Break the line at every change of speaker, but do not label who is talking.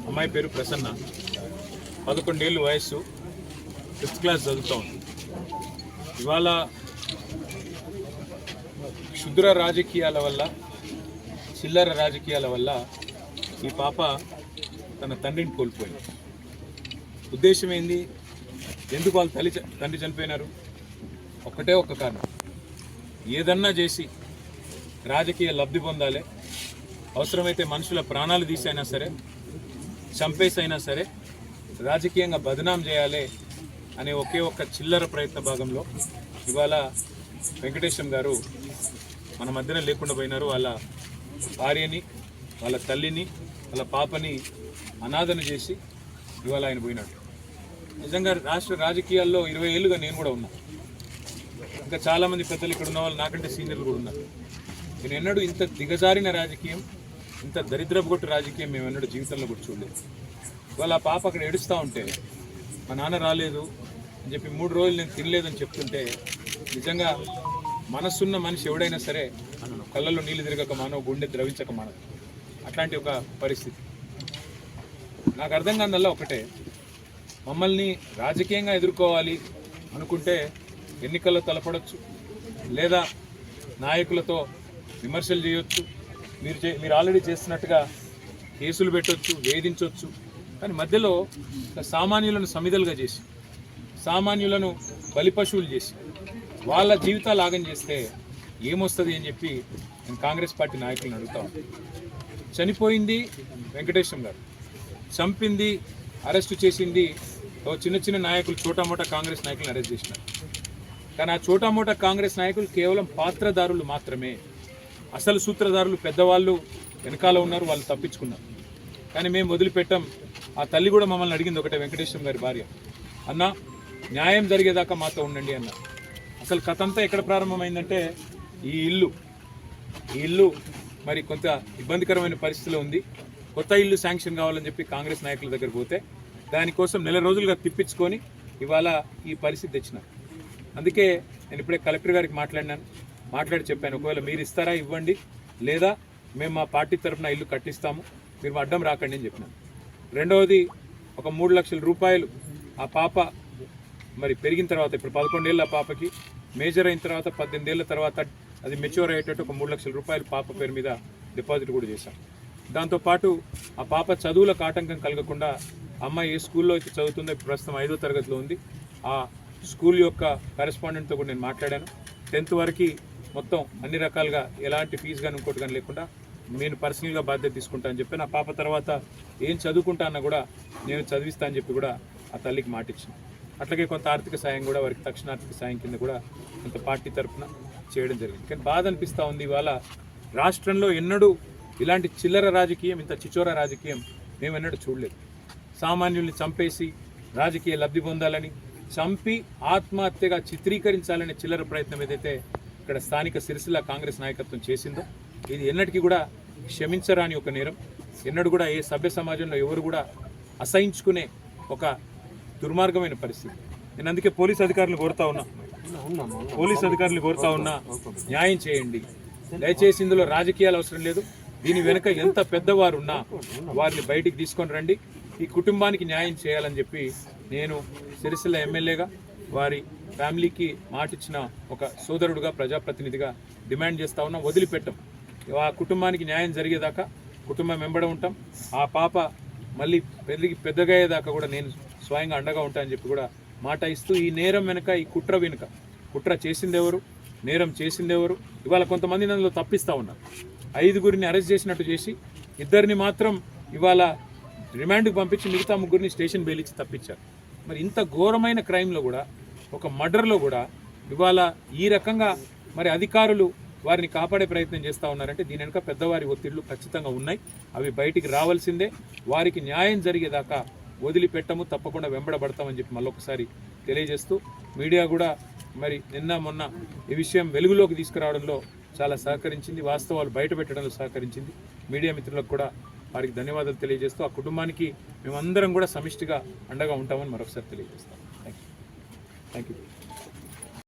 అమ్మాయి పేరు ప్రసన్న, 11 ఏళ్ళు వయస్సు, 5th క్లాస్ చదువుతూ ఉంది. ఇవాళ క్షుద్ర రాజకీయాల వల్ల, చిల్లర రాజకీయాల వల్ల ఈ పాప తన తండ్రిని కోల్పోయింది. ఉద్దేశం ఏంది? ఎందుకు వాళ్ళ తండ్రి చనిపోయినారు? ఒక్కటే ఒక్క కారణం, ఏదన్నా చేసి రాజకీయ లబ్ధి పొందాలి, అవసరమైతే మనుషుల ప్రాణాలు తీసైనా సరే, చంపేసైనా సరే రాజకీయంగా బదనాం చేయాలి అనే ఒకే ఒక్క చిల్లర ప్రయత్న భాగంలో ఇవాళ వెంకటేశం గారు మన మధ్యన లేకుండా పోయినారు. వాళ్ళ భార్యని, వాళ్ళ తల్లిని, వాళ్ళ పాపని అనాథన చేసి ఇవాళ ఆయన పోయినాడు. నిజంగా రాష్ట్ర రాజకీయాల్లో 20 ఏళ్ళుగా నేను కూడా ఉన్నా. ఇంకా చాలామంది పెద్దలు ఇక్కడ ఉన్న వాళ్ళు నాకంటే సీనియర్లు కూడా ఉన్నారు. నేను ఎన్నడూ ఇంత దిగజారిన రాజకీయం, ఇంత దరిద్రపుగొట్టు రాజకీయం మేము ఎన్నడూ జీవితంలో కూడా చూడలేదు. ఇవాళ ఆ పాప అక్కడ ఏడుస్తూ ఉంటే, మా నాన్న రాలేదు అని చెప్పి 3 రోజులు నేను తినలేదని చెప్తుంటే, నిజంగా మనసున్న మనిషి ఎవడైనా సరే కళ్ళల్లో నీళ్ళు తిరగక మానవ, గుండె ద్రవించక మానవ. అట్లాంటి ఒక పరిస్థితి. నాకు అర్థం కానిదల్లా ఒకటే, మమ్మల్ని రాజకీయంగా ఎదుర్కోవాలి అనుకుంటే ఎన్నికల్లో తలపడవచ్చు, లేదా నాయకులతో విమర్శలు చేయొచ్చు, మీరు ఆల్రెడీ చేస్తున్నట్టుగా కేసులు పెట్టవచ్చు, వేధించవచ్చు. కానీ మధ్యలో సామాన్యులను సమిధలుగా చేసి, సామాన్యులను బలిపశువులు చేసి, వాళ్ళ జీవితాలు ఆగం చేస్తే ఏమొస్తుంది అని చెప్పి నేను కాంగ్రెస్ పార్టీ నాయకులను అడుగుతాను. చనిపోయింది వెంకటేశం గారు, చంపింది, అరెస్టు చేసింది చిన్న చిన్న నాయకులు, చోటామోటా కాంగ్రెస్ నాయకులను అరెస్ట్ చేసినారు. కానీ ఆ చోటామోటా కాంగ్రెస్ నాయకులు కేవలం పాత్రదారులు మాత్రమే. అసలు సూత్రధారులు పెద్దవాళ్ళు వెనకాల ఉన్నారు, వాళ్ళు తప్పించుకున్నారు. కానీ మేము వదిలిపెట్టాం. ఆ తల్లి కూడా మమ్మల్ని అడిగింది ఒకటే, వెంకటేశం గారి భార్య, అన్న న్యాయం జరిగేదాకా మాతో ఉండండి అన్న. అసలు కథ అంతా ఎక్కడ ప్రారంభమైందంటే, ఈ ఇల్లు మరి కొంత ఇబ్బందికరమైన పరిస్థితిలో ఉంది. కొత్త ఇల్లు శాంక్షన్ కావాలని చెప్పి కాంగ్రెస్ నాయకుల దగ్గర పోతే, దానికోసం 4 రోజులుగా తిప్పించుకొని ఇవాళ ఈ పరిస్థితి తెచ్చినారు. అందుకే నేను ఇప్పుడే కలెక్టర్ గారికి మాట్లాడి చెప్పాను, ఒకవేళ మీరు ఇస్తారా ఇవ్వండి, లేదా మేము మా పార్టీ తరఫున ఇల్లు కట్టిస్తాము, మీరు అడ్డం రాకండి అని చెప్పినాను. రెండవది, ఒక 3 లక్షల రూపాయలు ఆ పాప మరి పెరిగిన తర్వాత, ఇప్పుడు 11 ఏళ్ళ పాపకి, మేజర్ అయిన తర్వాత 18 ఏళ్ళ తర్వాత అది మెచ్యూర్ అయ్యేటట్టు ఒక 3 లక్షల రూపాయలు పాప పేరు మీద డిపాజిట్ కూడా చేశాం. దాంతోపాటు ఆ పాప చదువులకు ఆటంకం కలగకుండా, అమ్మాయి ఏ స్కూల్లో అయితే చదువుతుందో, ఇప్పుడు ప్రస్తుతం 5వ తరగతిలో ఉంది, ఆ స్కూల్ యొక్క కరెస్పాండెంట్తో కూడా నేను మాట్లాడాను. 10th వరకు మొత్తం అన్ని రకాలుగా ఎలాంటి ఫీజు కానీ ఇంకోటి కానీ లేకుండా నేను పర్సనల్గా బాధ్యత తీసుకుంటా అని చెప్పి, నా పాప తర్వాత ఏం చదువుకుంటా అన్నా కూడా నేను చదివిస్తా అని చెప్పి కూడా ఆ తల్లికి మాట ఇచ్చింది. అట్లాగే కొంత ఆర్థిక సాయం కూడా, వారికి తక్షణ ఆర్థిక సాయం కింద కూడా కొంత పార్టీ తరఫున చేయడం జరిగింది. కానీ బాధ అనిపిస్తూ ఉంది, ఇవాళ రాష్ట్రంలో ఎన్నడూ ఇలాంటి చిల్లర రాజకీయం, ఇంత చిచోర రాజకీయం మేము ఎన్నడూ చూడలేదు. సామాన్యుల్ని చంపేసి రాజకీయ లబ్ధి పొందాలని, చంపి ఆత్మహత్యగా చిత్రీకరించాలనే చిల్లర ప్రయత్నం ఏదైతే ఇక్కడ స్థానిక సిరిసిల్ల కాంగ్రెస్ నాయకత్వం చేసిందో, ఇది ఎన్నటికీ కూడా క్షమించరాని ఒక నేరం. ఎన్నడూ కూడా ఏ సభ్య సమాజంలో ఎవరు కూడా అసహించుకునే ఒక దుర్మార్గమైన పరిస్థితి. నేను అందుకే పోలీస్ అధికారులు కోరుతా ఉన్నా, న్యాయం చేయండి దయచేసి. ఇందులో రాజకీయాలు అవసరం లేదు. దీని వెనుక ఎంత పెద్దవారు ఉన్నా వారిని బయటికి తీసుకొని రండి, ఈ కుటుంబానికి న్యాయం చేయాలని చెప్పి నేను సిరిసిల్ల ఎమ్మెల్యేగా, వారి ఫ్యామిలీకి మాటిచ్చిన ఒక సోదరుడుగా, ప్రజాప్రతినిధిగా డిమాండ్ చేస్తూ ఉన్నా. వదిలిపెట్టాం. ఆ కుటుంబానికి న్యాయం జరిగేదాకా కుటుంబం వెంబడ ఉంటాం. ఆ పాప మళ్ళీ పెద్దగా అయ్యేదాకా కూడా నేను స్వయంగా అండగా ఉంటానని చెప్పి కూడా మాట ఇస్తూ, ఈ నేరం వెనుక, ఈ కుట్ర చేసిందెవరు, నేరం చేసిందెవరు, ఇవాళ కొంతమంది అందులో తప్పిస్తూ ఉన్నారు. 5గురిని అరెస్ట్ చేసినట్టు చేసి 2 మాత్రం ఇవాళ రిమాండ్కి పంపించి మిగతా 3 స్టేషన్ బెయిల్ ఇచ్చి తప్పించారు. మరి ఇంత ఘోరమైన క్రైమ్లో కూడా, ఒక మర్డర్లో కూడా ఇవాళ ఈ రకంగా మరి అధికారులు వారిని కాపాడే ప్రయత్నం చేస్తూ ఉన్నారంటే, దీని వెనుక పెద్దవారి ఒత్తిళ్లు ఖచ్చితంగా ఉన్నాయి. అవి బయటికి రావాల్సిందే. వారికి న్యాయం జరిగేదాకా వదిలిపెట్టము, తప్పకుండా వెంబడబడతామని చెప్పి మళ్ళొకసారి తెలియజేస్తూ, మీడియా కూడా మరి నిన్న మొన్న ఈ విషయం వెలుగులోకి తీసుకురావడంలో చాలా సహకరించింది, వాస్తవాలు బయట పెట్టడంలో సహకరించింది. మీడియా మిత్రులకు కూడా వారికి ధన్యవాదాలు తెలియజేస్తూ, ఆ కుటుంబానికి మేమందరం కూడా సమిష్టిగా అండగా ఉంటామని మరొకసారి తెలియజేస్తాం. Thank you.